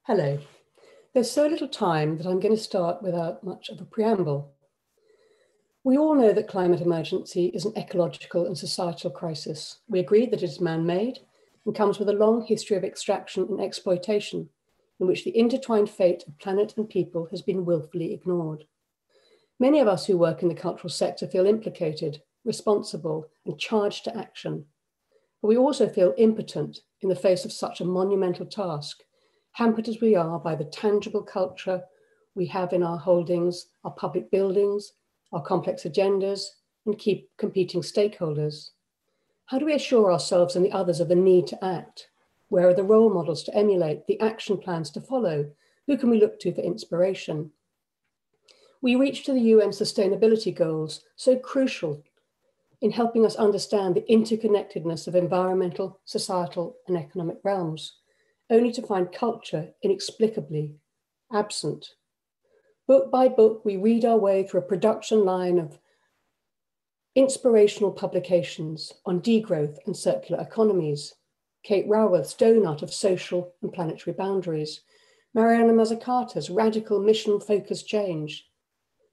Hello. There's so little time that I'm going to start without much of a preamble. We all know that climate emergency is an ecological and societal crisis. We agree that it is man-made and comes with a long history of extraction and exploitation, in which the intertwined fate of planet and people has been willfully ignored. Many of us who work in the cultural sector feel implicated, responsible, and charged to action. But we also feel impotent in the face of such a monumental task, hampered as we are by the tangible culture we have in our holdings, our public buildings, our complex agendas, and keep competing stakeholders. How do we assure ourselves and the others of the need to act? Where are the role models to emulate, the action plans to follow? Who can we look to for inspiration? We reach to the UN sustainability goals, so crucial in helping us understand the interconnectedness of environmental, societal, and economic realms, only to find culture inexplicably absent. Book by book, we read our way through a production line of inspirational publications on degrowth and circular economies. Kate Raworth's Donut of Social and Planetary Boundaries, Mariana Mazzucato's Radical Mission-Focused Change.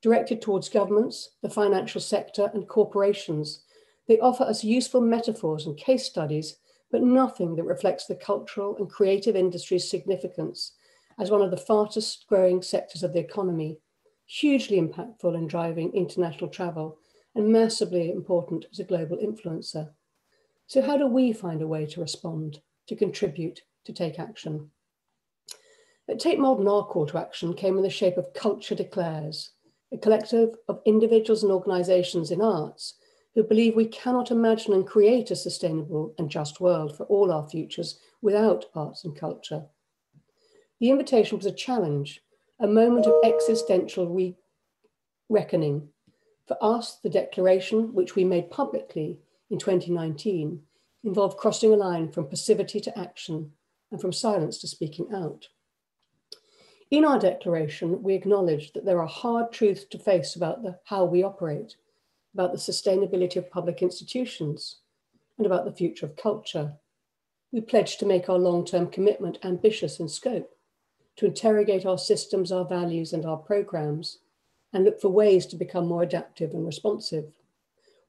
Directed towards governments, the financial sector, and corporations, they offer us useful metaphors and case studies, but nothing that reflects the cultural and creative industry's significance as one of the fastest growing sectors of the economy, hugely impactful in driving international travel, and massively important as a global influencer. So how do we find a way to respond, to contribute, to take action? At Tate Modern, our call to action came in the shape of Culture Declares, a collective of individuals and organizations in arts who believe we cannot imagine and create a sustainable and just world for all our futures without arts and culture. The invitation was a challenge, a moment of existential reckoning. For us, the declaration, which we made publicly in 2019, involved crossing a line from passivity to action and from silence to speaking out. In our declaration, we acknowledged that there are hard truths to face about how we operate, about the sustainability of public institutions, and about the future of culture. We pledged to make our long-term commitment ambitious in scope, to interrogate our systems, our values, and our programs, and look for ways to become more adaptive and responsive.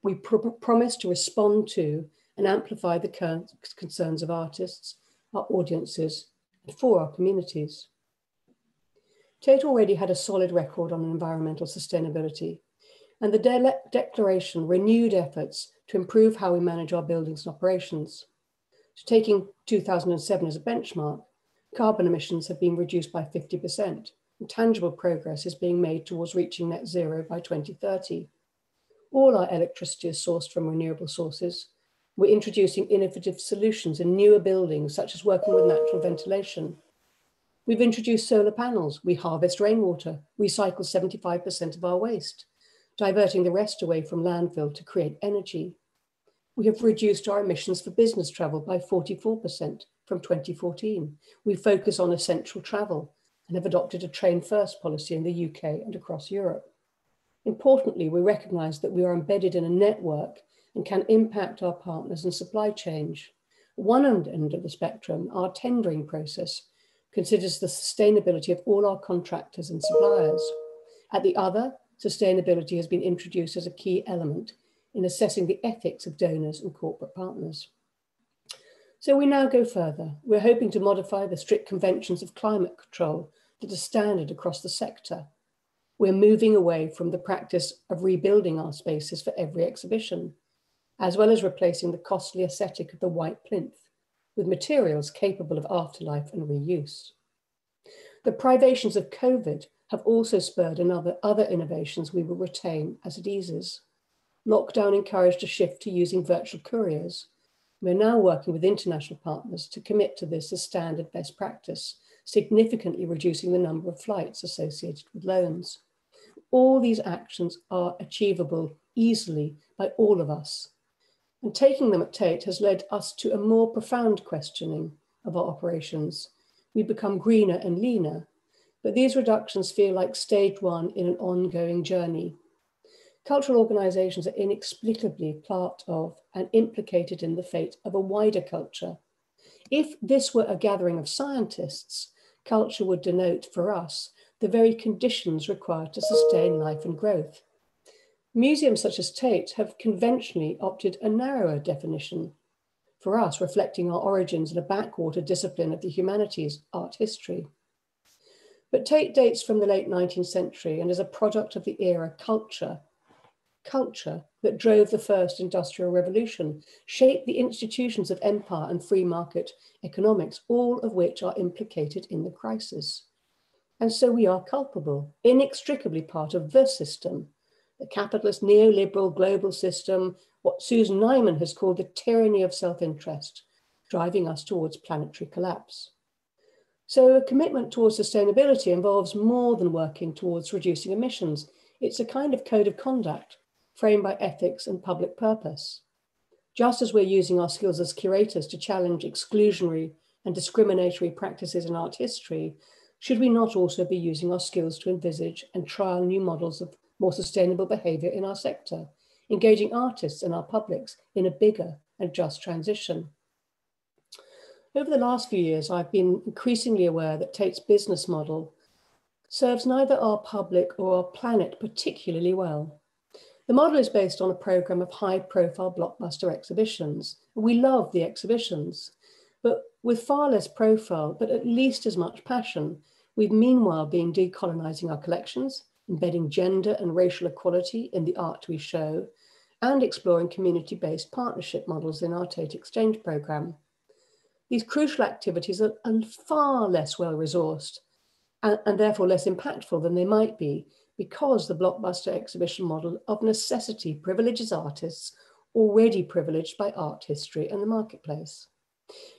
We promise to respond to and amplify the concerns of artists, our audiences, and for our communities. Tate already had a solid record on environmental sustainability, and the declaration renewed efforts to improve how we manage our buildings and operations. So taking 2007 as a benchmark, carbon emissions have been reduced by 50%, and tangible progress is being made towards reaching net zero by 2030. All our electricity is sourced from renewable sources. We're introducing innovative solutions in newer buildings, such as working with natural ventilation. We've introduced solar panels. We harvest rainwater, recycle 75% of our waste, diverting the rest away from landfill to create energy. We have reduced our emissions for business travel by 44% from 2014. We focus on essential travel and have adopted a train first policy in the UK and across Europe. Importantly, we recognize that we are embedded in a network and can impact our partners and supply chain. One end of the spectrum, our tendering process, considers the sustainability of all our contractors and suppliers. At the other, sustainability has been introduced as a key element in assessing the ethics of donors and corporate partners. So we now go further. We're hoping to modify the strict conventions of climate control that are standard across the sector. We're moving away from the practice of rebuilding our spaces for every exhibition, as well as replacing the costly aesthetic of the white plinth with materials capable of afterlife and reuse. The privations of COVID have also spurred other innovations we will retain as it eases. Lockdown encouraged a shift to using virtual couriers. We're now working with international partners to commit to this as standard best practice, significantly reducing the number of flights associated with loans. All these actions are achievable easily by all of us. And taking them at Tate has led us to a more profound questioning of our operations. We become greener and leaner, but these reductions feel like stage one in an ongoing journey. Cultural organizations are inexplicably part of and implicated in the fate of a wider culture. If this were a gathering of scientists, culture would denote for us the very conditions required to sustain life and growth. Museums such as Tate have conventionally opted a narrower definition, for us reflecting our origins in a backwater discipline of the humanities, art history. But Tate dates from the late 19th century and is a product of the era culture that drove the first industrial revolution, shaped the institutions of empire and free market economics, all of which are implicated in the crisis. And so we are culpable, inextricably part of the system, the capitalist neoliberal global system, what Susan Nyman has called the tyranny of self-interest, driving us towards planetary collapse. So a commitment towards sustainability involves more than working towards reducing emissions. It's a kind of code of conduct framed by ethics and public purpose. Just as we're using our skills as curators to challenge exclusionary and discriminatory practices in art history, should we not also be using our skills to envisage and trial new models of more sustainable behavior in our sector, engaging artists and our publics in a bigger and just transition? Over the last few years, I've been increasingly aware that Tate's business model serves neither our public or our planet particularly well. The model is based on a program of high-profile blockbuster exhibitions. We love the exhibitions, but with far less profile, but at least as much passion, we've meanwhile been decolonizing our collections, embedding gender and racial equality in the art we show, and exploring community-based partnership models in our Tate Exchange program. These crucial activities are far less well-resourced and therefore less impactful than they might be, because the blockbuster exhibition model of necessity privileges artists already privileged by art history and the marketplace.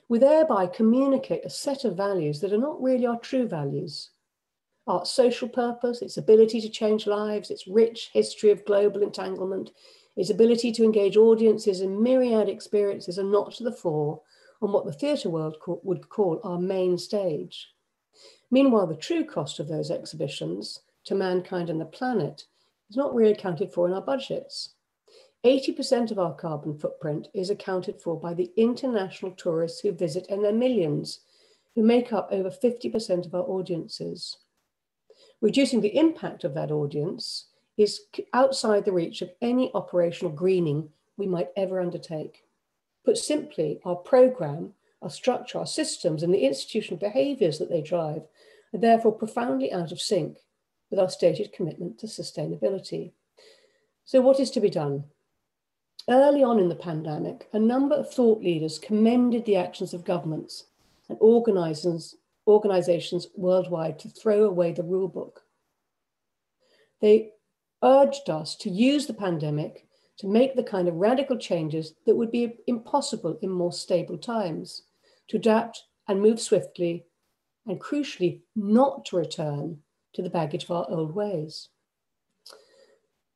We thereby communicate a set of values that are not really our true values. Art's social purpose, its ability to change lives, its rich history of global entanglement, its ability to engage audiences in myriad experiences are not to the fore on what the theatre world would call our main stage. Meanwhile, the true cost of those exhibitions to mankind and the planet is not really accounted for in our budgets. 80% of our carbon footprint is accounted for by the international tourists who visit in their millions, who make up over 50% of our audiences. Reducing the impact of that audience is outside the reach of any operational greening we might ever undertake. Put simply, our program, our structure, our systems, and the institutional behaviors that they drive are therefore profoundly out of sync with our stated commitment to sustainability. So what is to be done? Early on in the pandemic, a number of thought leaders commended the actions of governments and organizations worldwide to throw away the rule book. They urged us to use the pandemic to make the kind of radical changes that would be impossible in more stable times, to adapt and move swiftly, and crucially, not to return to the baggage of our old ways.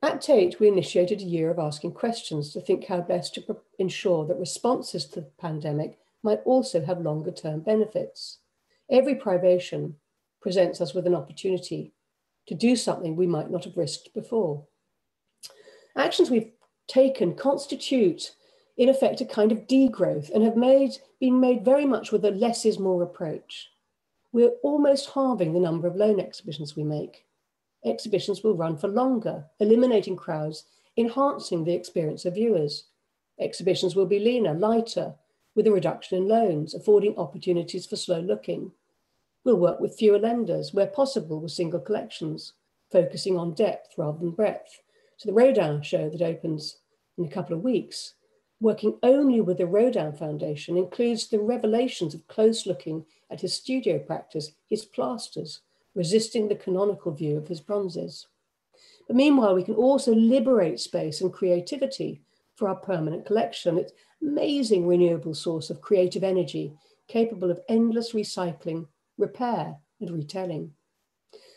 At Tate, we initiated a year of asking questions to think how best to ensure that responses to the pandemic might also have longer term benefits. Every privation presents us with an opportunity to do something we might not have risked before. Actions we've taken constitute, in effect, a kind of degrowth and have been made very much with a less is more approach. We're almost halving the number of loan exhibitions we make. Exhibitions will run for longer, eliminating crowds, enhancing the experience of viewers. Exhibitions will be leaner, lighter, with a reduction in loans, affording opportunities for slow looking. We'll work with fewer lenders, where possible with single collections, focusing on depth rather than breadth. So the Rodin show that opens in a couple of weeks, working only with the Rodin Foundation, includes the revelations of close looking at his studio practice, his plasters, resisting the canonical view of his bronzes. But meanwhile, we can also liberate space and creativity for our permanent collection. It's an amazing renewable source of creative energy, capable of endless recycling, repair, and retelling.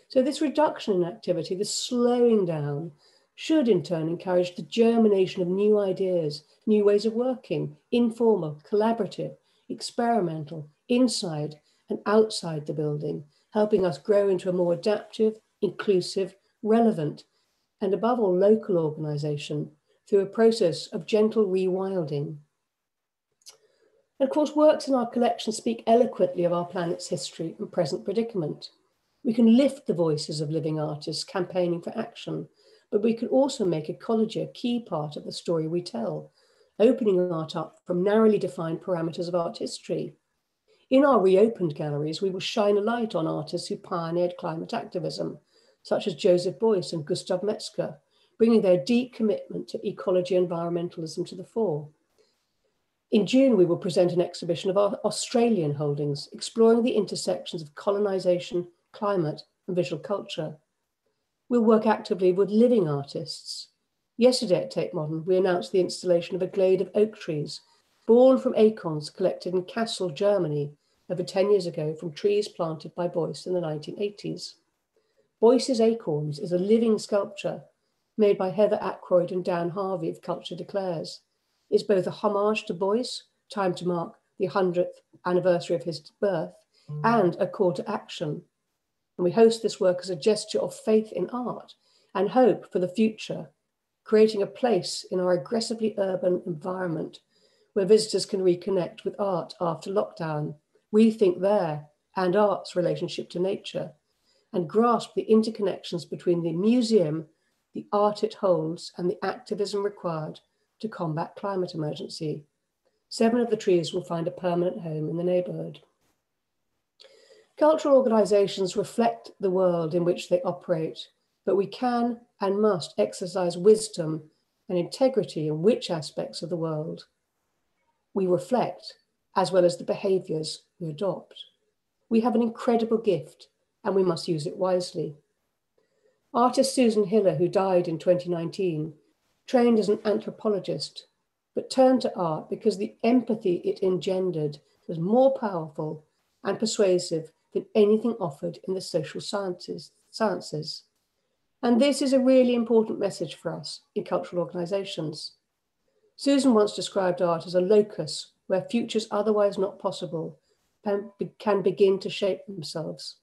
So this reduction in activity, this slowing down, should in turn encourage the germination of new ideas, new ways of working, informal, collaborative, experimental, inside and outside the building, helping us grow into a more adaptive, inclusive, relevant, and above all, local organisation through a process of gentle rewilding. And of course, works in our collection speak eloquently of our planet's history and present predicament. We can lift the voices of living artists campaigning for action, but we can also make ecology a key part of the story we tell, opening art up from narrowly defined parameters of art history. In our reopened galleries, we will shine a light on artists who pioneered climate activism, such as Joseph Beuys and Gustav Metzger, bringing their deep commitment to ecology and environmentalism to the fore. In June, we will present an exhibition of our Australian holdings, exploring the intersections of colonisation, climate, and visual culture. We'll work actively with living artists. Yesterday at Tate Modern, we announced the installation of a glade of oak trees, born from acorns collected in Kassel, Germany, over 10 years ago from trees planted by Beuys in the 1980s. Beuys's Acorns is a living sculpture made by Heather Ackroyd and Dan Harvey of Culture Declares. It's both a homage to Beuys, timed to mark the 100th anniversary of his birth, and a call to action. And we host this work as a gesture of faith in art and hope for the future, creating a place in our aggressively urban environment where visitors can reconnect with art after lockdown, rethink their and art's relationship to nature, and grasp the interconnections between the museum, the art it holds, and the activism required to combat climate emergency. 7 of the trees will find a permanent home in the neighbourhood. Cultural organisations reflect the world in which they operate, but we can and must exercise wisdom and integrity in which aspects of the world we reflect, as well as the behaviours we adopt. We have an incredible gift and we must use it wisely. Artist Susan Hiller, who died in 2019, trained as an anthropologist, but turned to art because the empathy it engendered was more powerful and persuasive than anything offered in the social sciences. And this is a really important message for us in cultural organisations. Susan once described art as a locus where futures otherwise not possible can begin to shape themselves.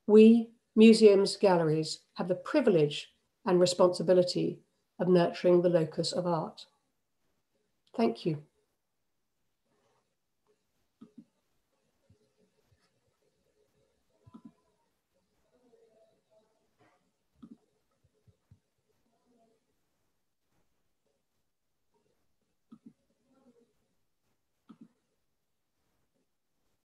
We, museums, galleries, have the privilege and responsibility of nurturing the locus of art. Thank you.